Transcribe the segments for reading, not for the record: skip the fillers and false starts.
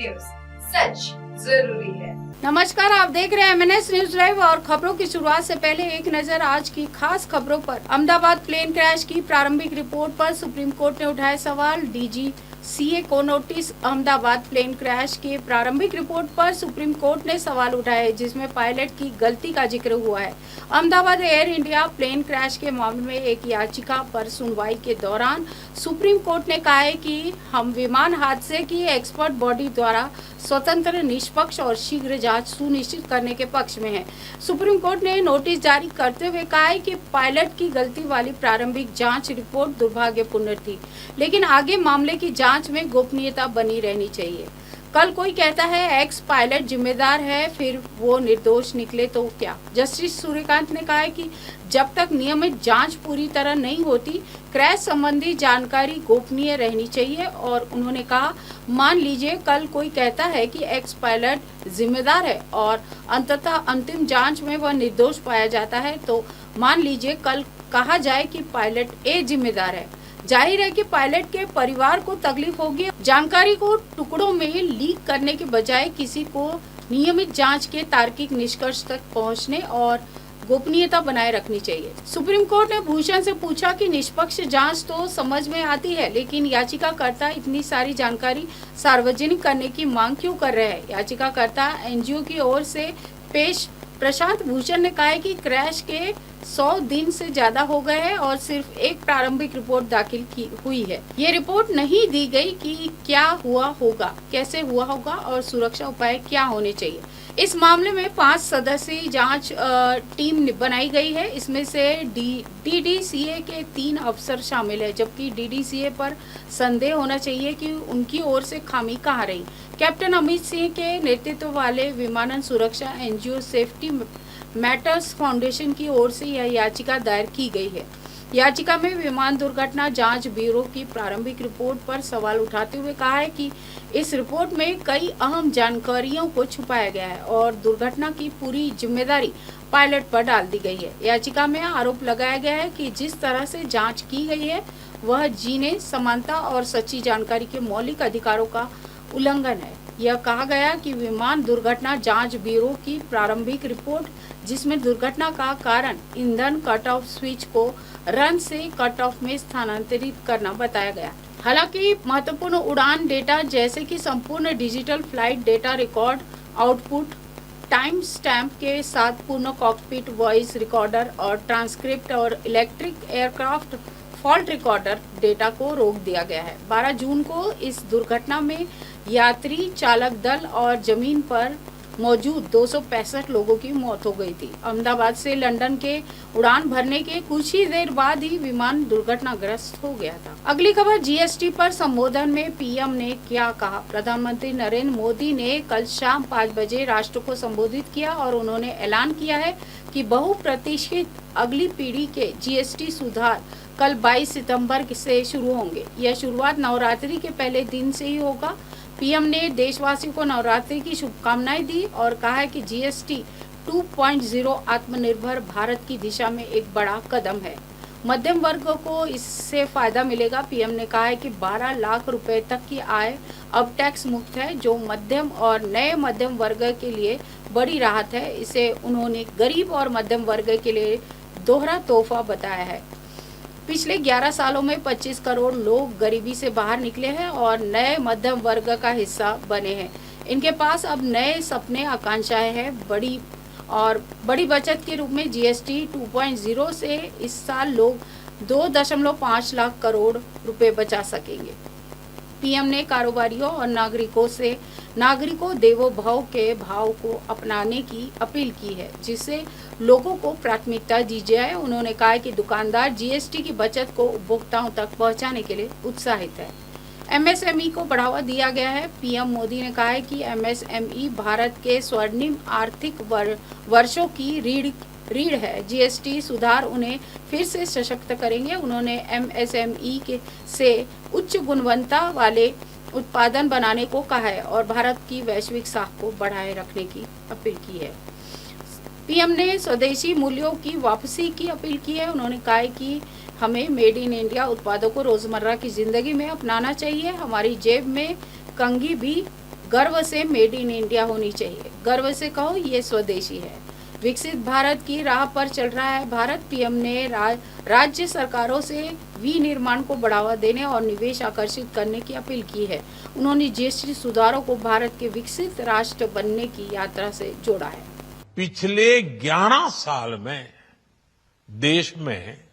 News, सच जरूरी है। नमस्कार, आप देख रहे हैं MNS न्यूज लाइव और खबरों की शुरुआत से पहले एक नजर आज की खास खबरों पर। अहमदाबाद प्लेन क्रैश की प्रारंभिक रिपोर्ट पर सुप्रीम कोर्ट ने उठाए सवाल, DGCA को नोटिस। अहमदाबाद प्लेन क्रैश के प्रारंभिक रिपोर्ट पर सुप्रीम कोर्ट ने सवाल उठाए, जिसमें पायलट की गलती का जिक्र हुआ है। Ahmedabad air India plane crash के मामले में एक याचिका पर सुनवाई के दौरान सुप्रीम कोर्ट ने कहा है कि हम विमान हादसे की एक्सपर्ट बॉडी द्वारा स्वतंत्र, निष्पक्ष और शीघ्र जांच सुनिश्चित करने के पक्ष में है। सुप्रीम कोर्ट ने नोटिस जारी करते हुए कहा है कि पायलट की गलती वाली प्रारंभिक जांच रिपोर्ट दुर्भाग्यपूर्ण थी, लेकिन आगे मामले की जांच में गोपनीयता बनी रहनी चाहिए। कल कोई कहता है एक्स पायलट जिम्मेदार है, फिर वो निर्दोष निकले तो क्या? जस्टिस सूर्यकांत ने कहा है कि जब तक नियमित जांच पूरी तरह नहीं होती, क्रैश संबंधी जानकारी गोपनीय रहनी चाहिए। और उन्होंने कहा, मान लीजिए कल कोई कहता है कि एक्स पायलट जिम्मेदार है और अंततः अंतिम जांच में वह निर्दोष पाया जाता है, तो मान लीजिए कल कहा जाए कि पायलट ए जिम्मेदार है। जाहिर है कि पायलट के परिवार को तकलीफ होगी। जानकारी को टुकड़ों में लीक करने के बजाय किसी को नियमित जांच के तार्किक निष्कर्ष तक पहुंचने और गोपनीयता बनाए रखनी चाहिए। सुप्रीम कोर्ट ने भूषण से पूछा कि निष्पक्ष जांच तो समझ में आती है, लेकिन याचिकाकर्ता इतनी सारी जानकारी सार्वजनिक करने की मांग क्यों कर रहे हैं? याचिकाकर्ता NGO की ओर से पेश प्रशांत भूषण ने कहा है कि क्रैश के 100 दिन से ज्यादा हो गए हैं और सिर्फ एक प्रारंभिक रिपोर्ट दाखिल हुई है। ये रिपोर्ट नहीं दी गई कि क्या हुआ होगा, कैसे हुआ होगा और सुरक्षा उपाय क्या होने चाहिए। इस मामले में 5 सदस्यीय जांच टीम बनाई गई है। इसमें से DDCA के 3 अफसर शामिल है, जबकि DDCA पर संदेह होना चाहिए कि उनकी ओर से खामी कहाँ रही। कैप्टन अमित सिंह के नेतृत्व वाले विमानन सुरक्षा NGO सेफ्टी मैटर्स फाउंडेशन की ओर से यह याचिका दायर की गई है। याचिका में विमान दुर्घटना जांच ब्यूरो की प्रारंभिक रिपोर्ट पर सवाल उठाते हुए कहा है कि इस रिपोर्ट में कई अहम जानकारियों को छुपाया गया है और दुर्घटना की पूरी जिम्मेदारी पायलट पर डाल दी गई है। याचिका में आरोप लगाया गया है कि जिस तरह से जांच की गई है वह जीने, समानता और सच्ची जानकारी के मौलिक अधिकारों का उल्लंघन है। यह कहा गया कि विमान दुर्घटना जांच ब्यूरो की प्रारंभिक रिपोर्ट, जिसमें दुर्घटना का कारण ईंधन कट ऑफ स्विच को रन से कट ऑफ में स्थानांतरित करना बताया गया। हालांकि महत्वपूर्ण उड़ान डेटा जैसे कि संपूर्ण digital flight data record, output, time stamp के साथ पूर्ण कॉकपिट वॉइस रिकॉर्डर और ट्रांसक्रिप्ट और electric aircraft fault recorder data को रोक दिया गया है। 12 जून को इस दुर्घटना में यात्री, चालक दल और जमीन पर मौजूद 265 लोगों की मौत हो गई थी। अहमदाबाद से लंदन के उड़ान भरने के कुछ ही देर बाद ही विमान दुर्घटनाग्रस्त हो गया था। अगली खबर, GST पर संबोधन में PM ने क्या कहा? प्रधानमंत्री नरेंद्र मोदी ने कल शाम 5 बजे राष्ट्र को संबोधित किया और उन्होंने ऐलान किया है कि बहुप्रतीक्षित अगली पीढ़ी के GST सुधार कल 22 सितंबर से शुरू होंगे। यह शुरुआत नवरात्रि के पहले दिन से ही होगा। PM ने देशवासियों को नवरात्रि की शुभकामनाएं दी और कहा है कि GST 2.0 आत्मनिर्भर भारत की दिशा में एक बड़ा कदम है। मध्यम वर्ग को इससे फायदा मिलेगा। PM ने कहा है कि 12 लाख रुपए तक की आय अब टैक्स मुक्त है, जो मध्यम और नए मध्यम वर्ग के लिए बड़ी राहत है। इसे उन्होंने गरीब और मध्यम वर्ग के लिए दोहरा तोहफा बताया है। पिछले 11 सालों में 25 करोड़ लोग गरीबी से बाहर निकले हैं और नए मध्यम वर्ग का हिस्सा बने हैं। इनके पास अब नए सपने, आकांक्षाएं हैं। बड़ी बचत के रूप में GST 2.0 से इस साल लोग 2.5 लाख करोड़ रुपए बचा सकेंगे। PM ने कारोबारियों और नागरिकों देवो भव के भाव को अपनाने की अपील की है, जिससे लोगों को प्राथमिकता दी जाए। उन्होंने कहा कि दुकानदार GST की बचत को उपभोक्ताओं तक पहुंचाने के लिए उत्साहित है। MSME को बढ़ावा दिया गया है। PM मोदी ने कहा है कि MSME भारत के स्वर्णिम आर्थिक वर्षों की रीढ़ है। GST सुधार उन्हें फिर से सशक्त करेंगे। उन्होंने MSME से उच्च गुणवत्ता वाले उत्पादन बनाने को कहा है और भारत की वैश्विक साख को बढ़ाए रखने की अपील की है। PM ने स्वदेशी मूल्यों की वापसी की अपील की है। उन्होंने कहा कि हमें मेड इन इंडिया उत्पादों को रोजमर्रा की जिंदगी में अपनाना चाहिए। हमारी जेब में कंघी भी गर्व से मेड इन इंडिया होनी चाहिए। गर्व से कहो ये स्वदेशी है। विकसित भारत की राह पर चल रहा है भारत। पीएम ने राज्य सरकारों से विनिर्माण को बढ़ावा देने और निवेश आकर्षित करने की अपील की है। उन्होंने जीएसटी सुधारों को भारत के विकसित राष्ट्र बनने की यात्रा से जोड़ा है। पिछले 11 साल में देश में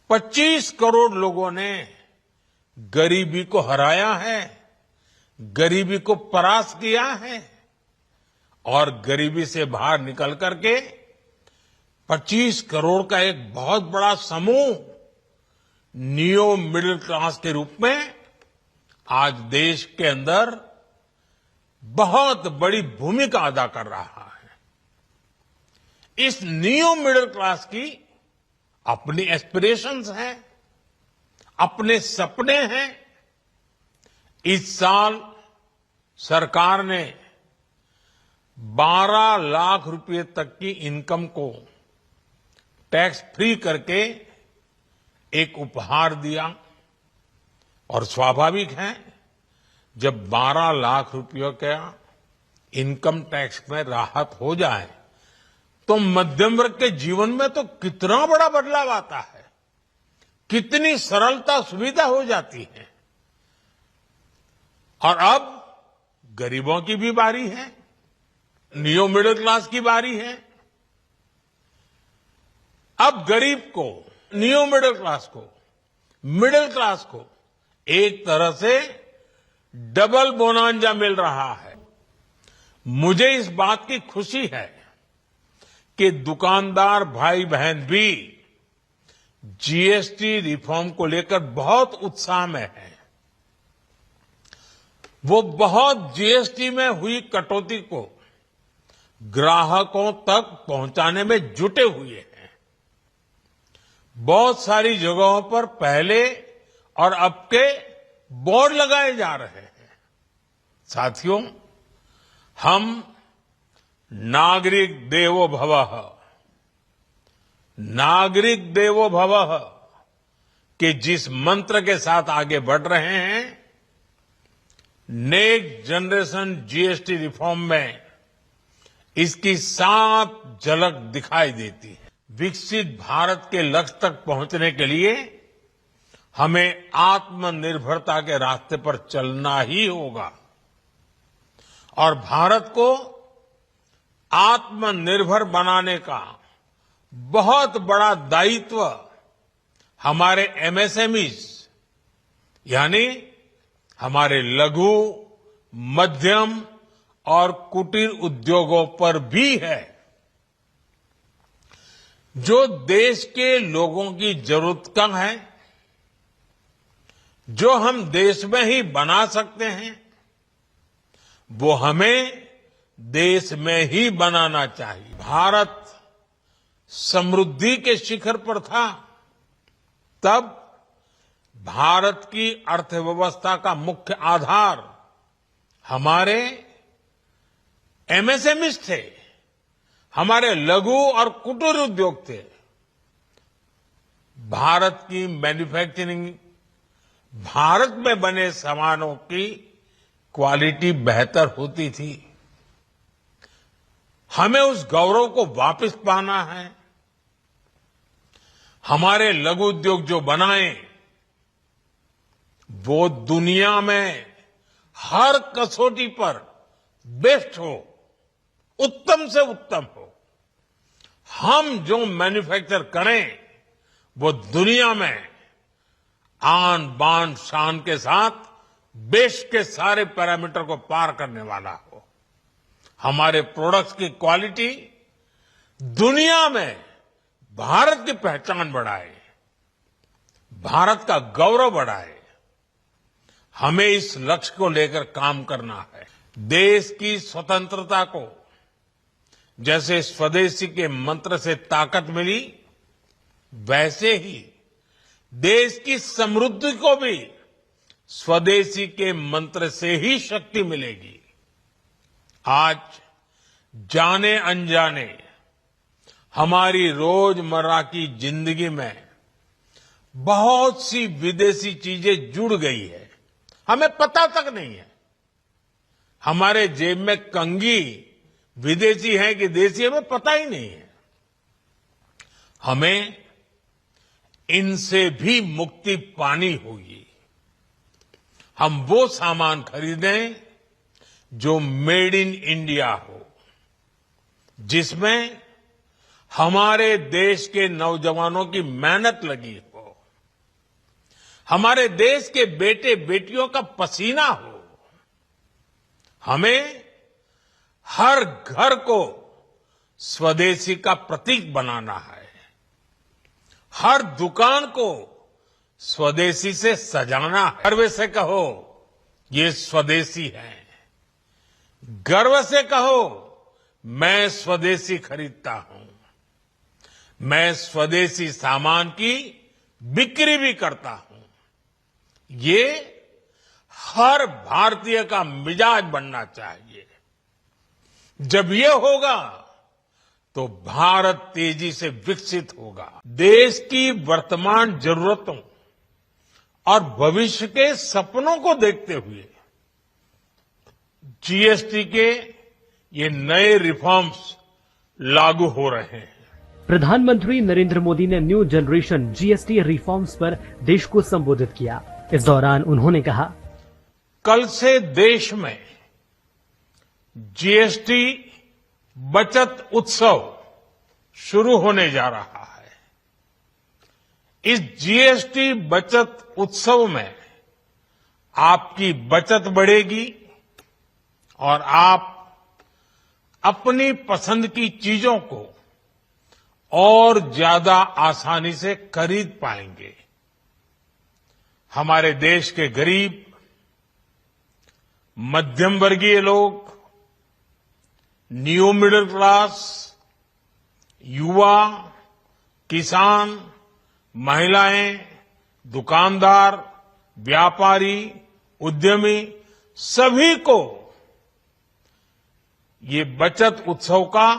25 करोड़ लोगों ने गरीबी को हराया है, गरीबी को परास्त किया है और गरीबी से बाहर निकल करके 25 करोड़ का एक बहुत बड़ा समूह नियो मिडिल क्लास के रूप में आज देश के अंदर बहुत बड़ी भूमिका अदा कर रहा है। इस नियो मिडिल क्लास की अपनी एस्पिरेशंस हैं, अपने सपने हैं। इस साल सरकार ने 12 लाख रुपए तक की इनकम को टैक्स फ्री करके एक उपहार दिया और स्वाभाविक है जब 12 लाख रुपयों का इनकम टैक्स में राहत हो जाए तो मध्यम वर्ग के जीवन में तो कितना बड़ा बदलाव आता है, कितनी सरलता सुविधा हो जाती है। और अब गरीबों की भी बारी है, नियो मिडिल क्लास की बारी है। अब गरीब को, नियो मिडिल क्लास को एक तरह से डबल बोनांजा मिल रहा है। मुझे इस बात की खुशी है कि दुकानदार भाई बहन भी जीएसटी रिफॉर्म को लेकर बहुत उत्साह में है। वो बहुत जीएसटी में हुई कटौती को ग्राहकों तक पहुंचाने में जुटे हुए हैं। बहुत सारी जगहों पर पहले और अब के बोर्ड लगाए जा रहे हैं। साथियों, हम नागरिक देवो भवः के जिस मंत्र के साथ आगे बढ़ रहे हैं, नेक्स्ट जनरेशन जीएसटी रिफॉर्म में इसकी साफ झलक दिखाई देती है। विकसित भारत के लक्ष्य तक पहुंचने के लिए हमें आत्मनिर्भरता के रास्ते पर चलना ही होगा और भारत को आत्मनिर्भर बनाने का बहुत बड़ा दायित्व हमारे एमएसएमईज यानी हमारे लघु, मध्यम और कुटीर उद्योगों पर भी है, जो देश के लोगों की जरूरत का है, जो हम देश में ही बना सकते हैं, वो हमें देश में ही बनाना चाहिए। भारत समृद्धि के शिखर पर था, तब भारत की अर्थव्यवस्था का मुख्य आधार हमारे एमएसएमईज थे, हमारे लघु और कुटीर उद्योग थे। भारत की मैन्युफैक्चरिंग, भारत में बने सामानों की क्वालिटी बेहतर होती थी। हमें उस गौरव को वापस पाना है। हमारे लघु उद्योग जो बनाए वो दुनिया में हर कसौटी पर बेस्ट हो, उत्तम से उत्तम हो। हम जो मैन्युफैक्चर करें वो दुनिया में आन बान शान के साथ बेस्ट के सारे पैरामीटर को पार करने वाला हो। हमारे प्रोडक्ट्स की क्वालिटी दुनिया में भारत की पहचान बढ़ाए, भारत का गौरव बढ़ाए। हमें इस लक्ष्य को लेकर काम करना है। देश की स्वतंत्रता को जैसे स्वदेशी के मंत्र से ताकत मिली, वैसे ही देश की समृद्धि को भी स्वदेशी के मंत्र से ही शक्ति मिलेगी। आज जाने अनजाने हमारी रोजमर्रा की जिंदगी में बहुत सी विदेशी चीजें जुड़ गई है, हमें पता तक नहीं है। हमारे जेब में कंघी विदेशी है कि देसी हमें पता ही नहीं है। हमें इनसे भी मुक्ति पानी होगी। हम वो सामान खरीदें जो मेड इन इंडिया हो, जिसमें हमारे देश के नौजवानों की मेहनत लगी हो, हमारे देश के बेटे बेटियों का पसीना हो। हमें हर घर को स्वदेशी का प्रतीक बनाना है, हर दुकान को स्वदेशी से सजाना है। गर्व से कहो ये स्वदेशी है, गर्व से कहो मैं स्वदेशी खरीदता हूं, मैं स्वदेशी सामान की बिक्री भी करता हूं। ये हर भारतीय का मिजाज बनना चाहिए। जब ये होगा तो भारत तेजी से विकसित होगा। देश की वर्तमान जरूरतों और भविष्य के सपनों को देखते हुए जीएसटी के ये नए रिफॉर्म्स लागू हो रहे हैं। प्रधानमंत्री नरेंद्र मोदी ने न्यू जनरेशन जीएसटी रिफॉर्म्स पर देश को संबोधित किया। इस दौरान उन्होंने कहा, कल से देश में जीएसटी बचत उत्सव शुरू होने जा रहा है। इस जीएसटी बचत उत्सव में आपकी बचत बढ़ेगी और आप अपनी पसंद की चीजों को और ज्यादा आसानी से खरीद पाएंगे। हमारे देश के गरीब, मध्यम वर्गीय लोग, न्यू मिडिल क्लास, युवा, किसान, महिलाएं, दुकानदार, व्यापारी, उद्यमी, सभी को ये बचत उत्सव का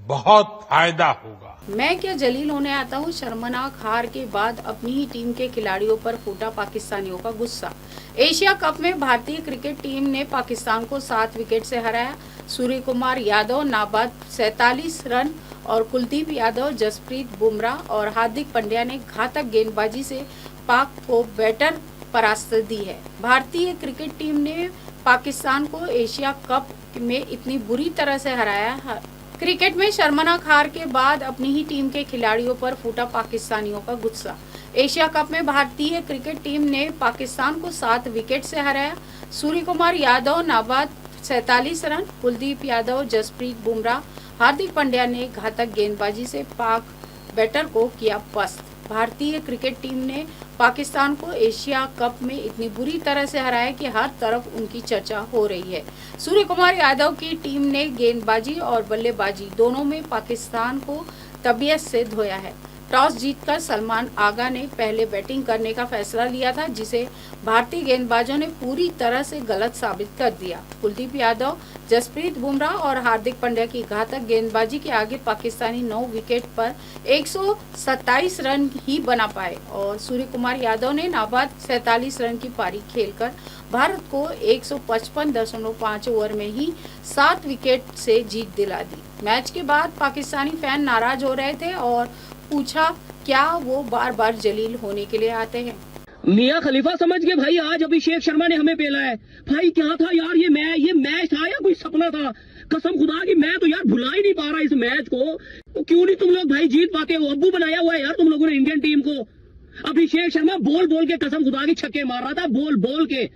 बहुत फायदा होगा। मैं क्या जलील होने आता हूँ। शर्मनाक हार के बाद अपनी ही टीम के खिलाड़ियों पर फूटा पाकिस्तानियों का गुस्सा। एशिया कप में भारतीय क्रिकेट टीम ने पाकिस्तान को 7 विकेट से हराया। सूर्य कुमार यादव नाबाद 47 रन और कुलदीप यादव, जसप्रीत बुमराह और हार्दिक पांड्या ने घातक गेंदबाजी से पाक को बेटर परास्त दी है। भारतीय क्रिकेट टीम ने पाकिस्तान को एशिया कप में इतनी बुरी तरह से हराया है। क्रिकेट में शर्मनाक हार के बाद अपनी ही टीम के खिलाड़ियों पर फूटा पाकिस्तानियों का गुस्सा। एशिया कप में भारतीय क्रिकेट टीम ने पाकिस्तान को 7 विकेट से हराया। सूर्य कुमार यादव नाबाद 47 रन, कुलदीप यादव, जसप्रीत बुमराह, हार्दिक पांड्या ने घातक गेंदबाजी से पाक बैटर को किया पस्त। भारतीय क्रिकेट टीम ने पाकिस्तान को एशिया कप में इतनी बुरी तरह से हराया कि हर तरफ उनकी चर्चा हो रही है। सूर्य कुमार यादव की टीम ने गेंदबाजी और बल्लेबाजी दोनों में पाकिस्तान को तबीयत से धोया है। टॉस जीतकर सलमान आगा ने पहले बैटिंग करने का फैसला लिया था, जिसे भारतीय गेंदबाजों ने पूरी तरह से गलत साबित कर दिया। कुलदीप यादव, जसप्रीत बुमराह और हार्दिक पांड्या की घातक गेंदबाजी के आगे पाकिस्तानी 9 विकेट पर 127 रन ही बना पाए और सूर्य कुमार यादव ने नाबाद 47 रन की पारी खेलकर भारत को 155.5 ओवर में ही 7 विकेट से जीत दिला दी। मैच के बाद पाकिस्तानी फैन नाराज हो रहे थे और पूछा क्या वो बार बार जलील होने के लिए आते हैं। मियां खलीफा समझ के भाई आज अभिषेक शर्मा ने हमें पेला है। भाई क्या था यार, ये मैच था या कोई सपना था? कसम खुदा की मैं तो यार भुला ही नहीं पा रहा इस मैच को। तो क्यों नहीं तुम लोग भाई जीत पाते हो? अब्बू बनाया हुआ है यार तुम लोगों ने इंडियन टीम को। अभिषेक शर्मा बोल के कसम खुदा की छक्के मार रहा था, बोल के।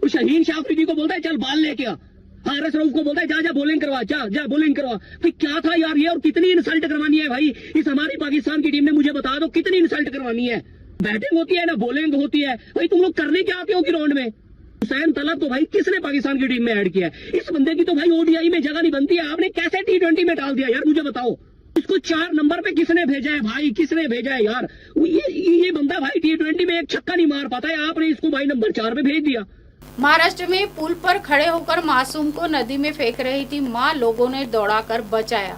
शहीन शाह अफरीदी को बोलता है चल बाल लेके आ, हारिस रऊफ को बोलता है जा बॉलिंग करवा, जा बॉलिंग करवा। भाई क्या था यार ये, और कितनी इंसल्ट करवानी है भाई इस हमारी पाकिस्तान की टीम ने? मुझे बता दो कितनी इंसल्ट करवानी है? बैटिंग होती है ना बॉलिंग होती है। भाई तुम लोग करने क्या आते हो ग्राउंड में? हुसैन तलब तो भाई किसने पाकिस्तान की टीम में ऐड किया है? इस बंदे की तो भाई ओडीआई में जगह नहीं बनती है, आपने कैसे T20 में डाल दिया यार? मुझे बताओ इसको 4 नंबर पे किसने भेजा है भाई? किसने भेजा है यार? ये बंदा भाई T20 में एक छक्का नहीं मार पाता है, आपने इसको भाई नंबर 4 पे भेज दिया। महाराष्ट्र में पुल पर खड़े होकर मासूम को नदी में फेंक रही थी मां, लोगों ने दौड़ाकर बचाया।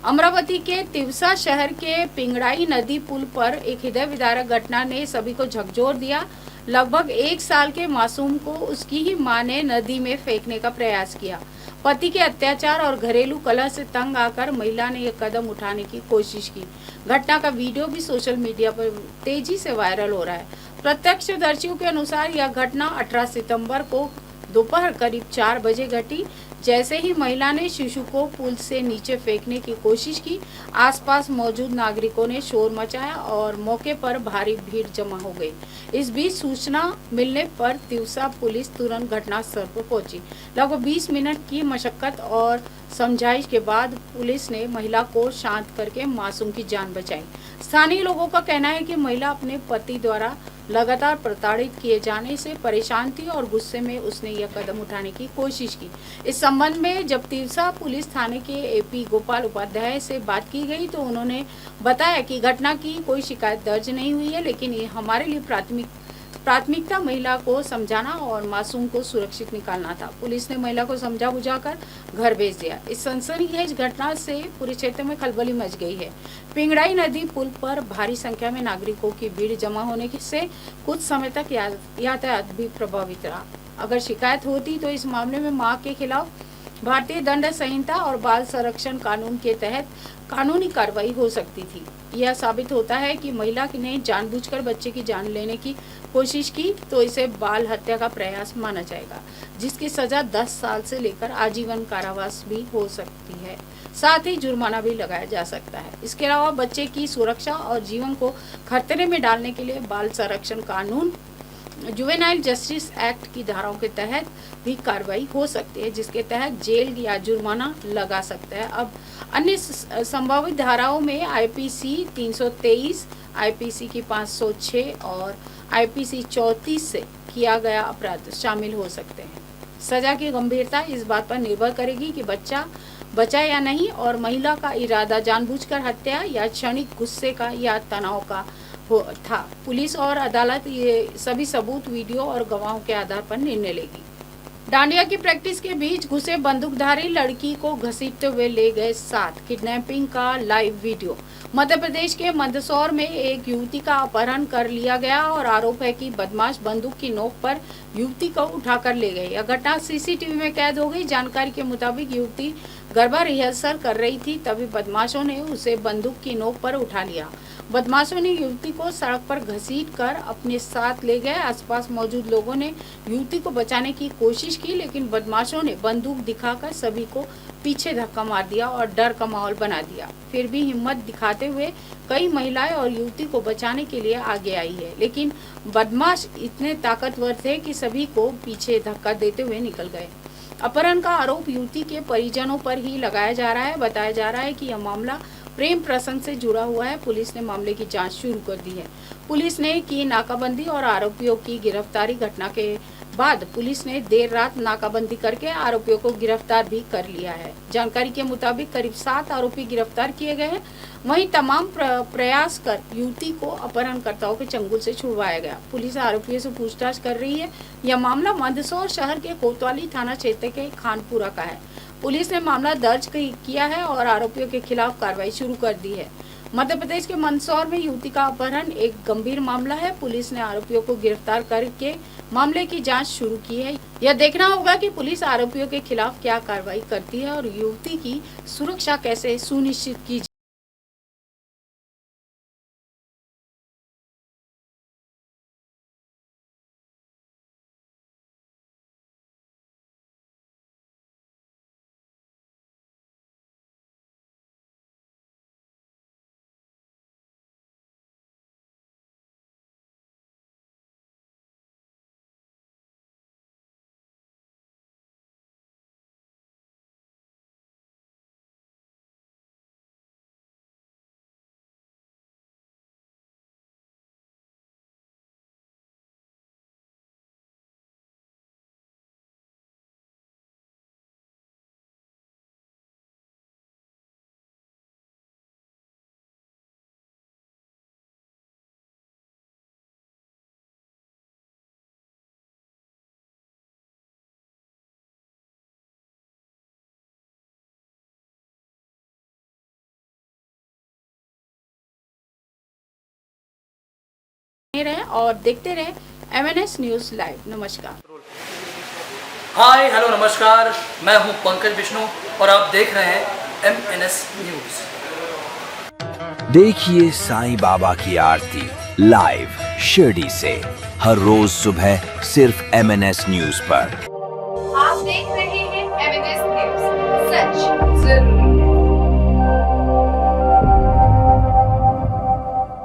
अमरावती के तिवसा शहर के पिंगड़ाई नदी पुल पर एक हृदय विदारक घटना ने सभी को झकझोर दिया। लगभग 1 साल के मासूम को उसकी ही मां ने नदी में फेंकने का प्रयास किया। पति के अत्याचार और घरेलू कलह से तंग आकर महिला ने यह कदम उठाने की कोशिश की। घटना का वीडियो भी सोशल मीडिया पर तेजी से वायरल हो रहा है। प्रत्यक्षदर्शियों के अनुसार यह घटना 18 सितंबर को दोपहर करीब 4 बजे घटी। जैसे ही महिला ने शिशु को पुल से नीचे फेंकने की कोशिश की, आसपास मौजूद नागरिकों ने शोर मचाया और मौके पर भारी भीड़ जमा हो गई। इस बीच सूचना मिलने पर तिवसा पुलिस तुरंत घटनास्थल पर पहुंची। लगभग 20 मिनट की मशक्कत और समझाइश के बाद पुलिस ने महिला को शांत करके मासूम की जान बचाई। स्थानीय लोगों का कहना है कि महिला अपने पति द्वारा लगातार प्रताड़ित किए जाने से परेशान थी और गुस्से में उसने यह कदम उठाने की कोशिश की। इस संबंध में जब तिवसा पुलिस थाने के एपी गोपाल उपाध्याय से बात की गई तो उन्होंने बताया कि घटना की कोई शिकायत दर्ज नहीं हुई है, लेकिन ये हमारे लिए प्राथमिकता महिला को समझाना और मासूम को सुरक्षित निकालना था। पुलिस ने महिला को समझा बुझाकर घर भेज दिया। इस सनसनीखेज घटना से पूरे क्षेत्र में खलबली मच गई है। पिंगड़ाई नदी पुल पर भारी संख्या में नागरिकों की भीड़ जमा होने से कुछ समय तक यातायात भी प्रभावित रहा। अगर शिकायत होती तो इस मामले में मां के खिलाफ भारतीय दंड संहिता और बाल संरक्षण कानून के तहत कानूनी कार्रवाई हो सकती थी। यह साबित होता है कि महिला ने जानबूझकर बच्चे की जान लेने की कोशिश की तो इसे बाल हत्या का प्रयास माना जाएगा, जिसकी सजा 10 साल से लेकर आजीवन कारावास भी हो सकती है। साथ ही जुर्माना भी लगाया जा सकता है। इसके अलावा बच्चे की सुरक्षा और जीवन को खतरे में डालने के लिए बाल संरक्षण कानून जुवेनाइल जस्टिस एक्ट की धाराओं के तहत भी कार्रवाई हो सकती है, जिसके तहत जेल या जुर्माना लगा सकता है। अब अन्य संभावित धाराओं में आईपीसी 323, आईपीसी की 506 और आईपीसी 34 से किया गया अपराध शामिल हो सकते हैं। सजा की गंभीरता इस बात पर निर्भर करेगी कि बच्चा बचा या नहीं और महिला का इरादा जानबूझकर हत्या या क्षणिक गुस्से का या तनाव का था। पुलिस और अदालत ये सभी सबूत, वीडियो और गवाहों के आधार पर निर्णय लेगी। डांडिया की प्रैक्टिस के बीच घुसे बंदूकधारी लड़की को घसीटते हुए ले गए साथ। किडनैपिंग का लाइव वीडियो। मध्य प्रदेश के मंदसौर में एक युवती का अपहरण कर लिया गया और आरोप है कि बदमाश बंदूक की नोक पर युवती को उठाकर ले गए। यह घटना सीसीटीवी में कैद हो गई। जानकारी के मुताबिक युवती गरबा रिहर्सल कर रही थी, तभी बदमाशों ने उसे बंदूक की नोक पर उठा लिया। बदमाशों ने युवती को सड़क पर घसीटकर अपने साथ ले गए। आसपास मौजूद लोगों ने युवती को बचाने की कोशिश की, लेकिन बदमाशों ने बंदूक दिखाकर सभी को पीछे धक्का मार दिया और डर का माहौल बना दिया। फिर भी हिम्मत दिखाते हुए कई महिलाएं और युवती को बचाने के लिए आगे आई है, लेकिन बदमाश इतने ताकतवर थे कि सभी को पीछे धक्का देते हुए निकल गए। अपहरण का आरोप युवती के परिजनों पर ही लगाया जा रहा है। बताया जा रहा है कि यह मामला प्रेम प्रसंग से जुड़ा हुआ है। पुलिस ने मामले की जांच शुरू कर दी है। पुलिस ने की नाकाबंदी और आरोपियों की गिरफ्तारी। घटना के बाद पुलिस ने देर रात नाकाबंदी करके आरोपियों को गिरफ्तार भी कर लिया है। जानकारी के मुताबिक करीब 7 आरोपी गिरफ्तार किए गए हैं। वहीं तमाम प्रयास कर युवती को अपहरणकर्ताओं के चंगुल से छुड़वाया गया। पुलिस आरोपियों से पूछताछ कर रही है। यह मामला मंदसौर शहर के कोतवाली थाना क्षेत्र के खानपुरा का है। पुलिस ने मामला दर्ज किया है और आरोपियों के खिलाफ कार्रवाई शुरू कर दी है। मध्य प्रदेश के मंदसौर में युवती का अपहरण एक गंभीर मामला है। पुलिस ने आरोपियों को गिरफ्तार करके मामले की जांच शुरू की है। यह देखना होगा कि पुलिस आरोपियों के खिलाफ क्या कार्रवाई करती है और युवती की सुरक्षा कैसे सुनिश्चित की जाए। रहे और देखते रहे MNS न्यूज लाइव। नमस्कार। हाय हेलो नमस्कार, मैं हूं पंकज विष्णु और आप देख रहे हैं MNS न्यूज। देखिए साईं बाबा की आरती लाइव शिरडी से हर रोज सुबह सिर्फ MNS न्यूज पर। आप देख रहे हैं MNS न्यूज, सच जरूरी।